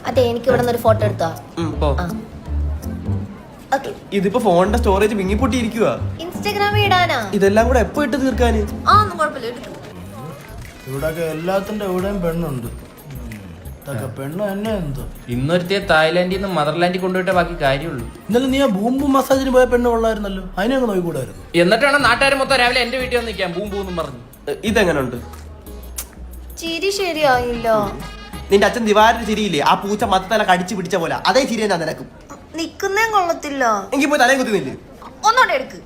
അതെ, എനിക്ക് ഇവിടെ നിന്ന് ഒരു ഫോട്ടോ എടുത്തോ. ഇതിപ്പോ ഫോണിന്റെ സ്റ്റോറേജ് വിങ്ങിപ്പൊട്ടിയിരിക്കുക. ഇൻസ്റ്റാഗ്രാമിൽ ഇടാനാ? ഇതെല്ലാം കൂടെ എപ്പോ ഇട്ട് തീർക്കാന്? ഇവിടൊക്കെ എല്ലാത്തിന്റെ ഇവിടെയും പെണ്ണുണ്ട്. പെണ്ണ് തന്നെ എന്തോ ഇന്നൊരുത്തിയെ തായ്ലാന്റിൽ നിന്ന് മദർലാൻഡിൽ കൊണ്ടുപോയിട്ടേ ബാക്കി കാര്യമുള്ളൂ. ഇന്നലെ നീ ആ ബൂംബു മസാജിന് പോയ പെണ്ണ് കൊള്ളായിരുന്നല്ലോ, അതിനെ അങ്ങ് നോക്കിക്കൂടായിരുന്നു. എന്നിട്ടാണ് നാട്ടുകാർ മൊത്തം രാവിലെ എന്റെ വീട്ടിൽ വന്ന് നിൽക്കാൻ ബൂം ബൂന്നും പറഞ്ഞു. ഇതെങ്ങനുണ്ട്? ചിരി ശരിയായില്ല. നിന്റെ അച്ഛൻ ദിവാരിന്റെ ചിരിയില്ലേ, ആ പൂച്ച മത്തല കടിച്ചു പിടിച്ച പോലെ അതേ ചിരി തന്നെ നിനക്കും. നിക്കുന്നേ കൊള്ളത്തില്ല. എങ്കിൽ പോയി തലയും കുത്തുന്നില്ലേ? ഒന്നോടെ എടുക്ക്.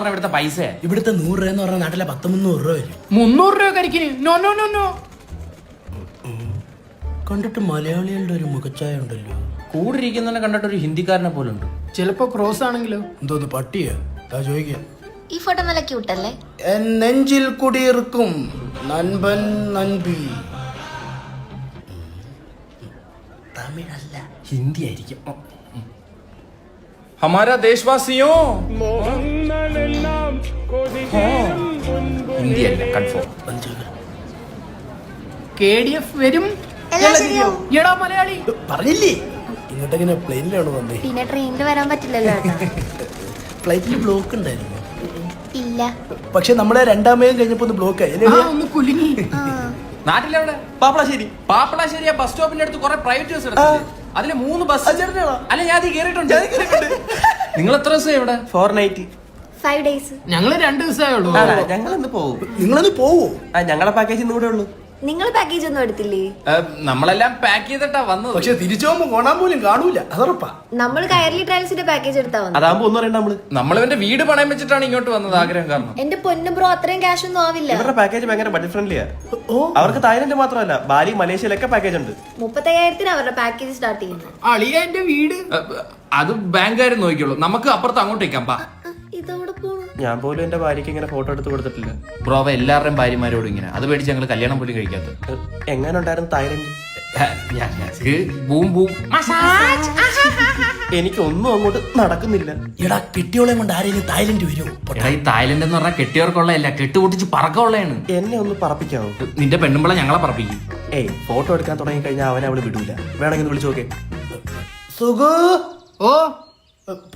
ഇവിടുത്തെ പൈസ ഇവിടുത്തെ 100 രൂപ എന്ന് പറഞ്ഞ നാട്ടിലെ 300 രൂപ വരും. 300 രൂപ കരിക്കിന്. No no no no. കണ്ടിട്ട് മലയാളികളുടെ ഒരു മുഖച്ചായ ഉണ്ടല്ലോ. കൂടിരിക്കുന്നതിനെ കണ്ടിട്ട് ഒരു ഹിന്ദിക്കാരനെ പോലെ ഉണ്ട്. ചിലപ്പോ ക്രോസ് ആണെങ്കിലോ? എന്തോന്ന് പട്ടിയാ ചോദിക്കാം. ഈ ഫോട്ടോ നല്ല ക്യൂട്ടല്ലേ? എൻ നെഞ്ചിൽ കുടിയിരിക്കും നൻപൻ നൻപി. തമിഴല്ല, ഹിന്ദി ആയിരിക്കും. ഹമാരാ ദേശവാസിയോ ഹിന്ദി അല്ല, കൺഫേം. KDF വരും. എടാ മലയാളി പറഞ്ഞില്ലേ ഇങ്ങോട്ടെങ്ങനെ പ്ലെയിനിലാണ് വന്നേ? പിന്നെ ട്രെയിനിൽ വരാൻ പറ്റില്ലല്ലോ. ഫ്ലൈറ്റിൽ ബ്ലോക്ക് ഉണ്ടായിരുന്നു. ഇല്ല, പക്ഷെ നമ്മുടെ രണ്ടാമയം കഴിഞ്ഞപ്പോ ഒന്ന് ബ്ലോക്ക് ആയി. ഒന്ന് കുലുങ്ങി. നാട്ടിലെവിടെ? പാപ്പളശ്ശേരി. പാപ്പളശ്ശേരി ബസ് സ്റ്റോപ്പിന്റെ അടുത്ത് കുറെ പ്രൈവറ്റ് ബസ് എടുത്തില്ലേ? അതില് 3 ബസ്. അല്ല, ഞാൻ അത് കേറിയിട്ടുണ്ട്. നിങ്ങൾ എത്ര ദിവസം ഇവിടെ? 4 night. 5 days. ഞങ്ങള് 2 ദിവസമേ ഉള്ളൂ. ഞങ്ങളൊന്ന് പോവും. നിങ്ങളൊന്ന് പോവോ? ഞങ്ങളുടെ പാക്കേജ് ഇന്ന് കൂടെ ഉള്ളു. നിങ്ങൾ പാക്കേജ് ഒന്നും എടുത്തില്ലേ? നമ്മളെല്ലാം പാക്ക് ചെയ്തിട്ടാ വന്നത്. പക്ഷെ തിരിച്ചു പോകുമ്പോ കാണാൻ പോലും കാണൂല, അതറപ്പാ. നമ്മൾ കയർലി ട്രാവൽസിന്റെ പാക്കേജ് എടുത്താ വന്നത്. അതാകുമ്പോ ഒന്നും അറിയണ്ട. നമ്മളിവന്റെ വീട് പണയം വെച്ചിട്ടാണ് ഇങ്ങോട്ട് വന്നത്, ആഗ്രഹം കാരണം. എന്റെ പൊന്നു ബ്രോ, അത്രയും ക്യാഷ് ഒന്നും ആവില്ല. ഇവരുടെ പാക്കേജ് ഭയങ്കര ബഡ്ജറ്റ് ഫ്രണ്ട്ലിയാ. അവർക്ക് തായ്ലൻഡ് മാത്രമല്ല, ബാലി, മലേഷ്യയിലൊക്കെ പാക്കേജ് ഉണ്ട്. 35,000 അവരുടെ പാക്കേജ് സ്റ്റാർട്ട് ചെയ്യുന്നത്. അളിയ എന്റെ വീട് അത് ബാങ്കുകാരും നോക്കിയുള്ളൂ. നമുക്ക് അപ്പുറത്ത് അങ്ങോട്ട് വയ്ക്കാം. ഇതോടെ പോണു. ഞാൻ പോലും എന്റെ ഭാര്യക്ക് ഇങ്ങനെ ഫോട്ടോ എടുത്ത് കൊടുത്തിട്ടില്ല. ബ്രോവ എല്ലാവരുടെയും ഭാര്യമാരോടും ഇങ്ങനെ. അത് പേടിച്ച് ഞങ്ങൾ കല്യാണം പോലും കഴിക്കാത്ത. എങ്ങനെ ഉണ്ടായിരുന്നു തായ്ലൻഡ്? Boom boom. എനിക്കൊന്നും അങ്ങോട്ട് നടക്കുന്നില്ല. എടാ കെട്ടിയോളെ കൊണ്ട് ആരെങ്കിലും തായ്ലൻഡ് വരുമോ? ഈ തായ്ലൻഡ് എന്ന് പറഞ്ഞാൽ കെട്ടിയവർക്കുള്ളതല്ല, കെട്ടുപൊട്ടിച്ച് പറക്കമുള്ളതാണ്. എന്നെ ഒന്ന് പറപ്പിക്കാവോ? നിന്റെ പെണ്ണുമ്പളെ ഞങ്ങളെ പറപ്പിക്കും. ഫോട്ടോ എടുക്കാൻ തുടങ്ങി കഴിഞ്ഞാൽ അവള് വിടൂല. വേണമെങ്കിൽ വിളിച്ചു നോക്കേ. സുഖു ഓ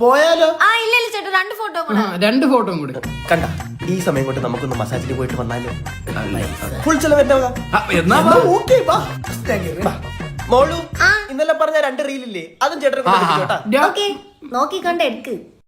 പോയാലോ? ഇല്ല ചേട്ടാ, 2 ഫോട്ടോ 2 ഫോട്ടോയും കൂടി കണ്ട. ഈ സമയം കൊണ്ട് നമുക്കൊന്ന് മസാജിന് പോയിട്ട് വന്നാലോ? ഫുൾ ചെലവ്. എന്നാ മോളു ഇന്നലെ പറഞ്ഞ 2 റീലില്ലേ, അതും ചേട്ടൻ നോക്കി കണ്ട് എടുക്ക്.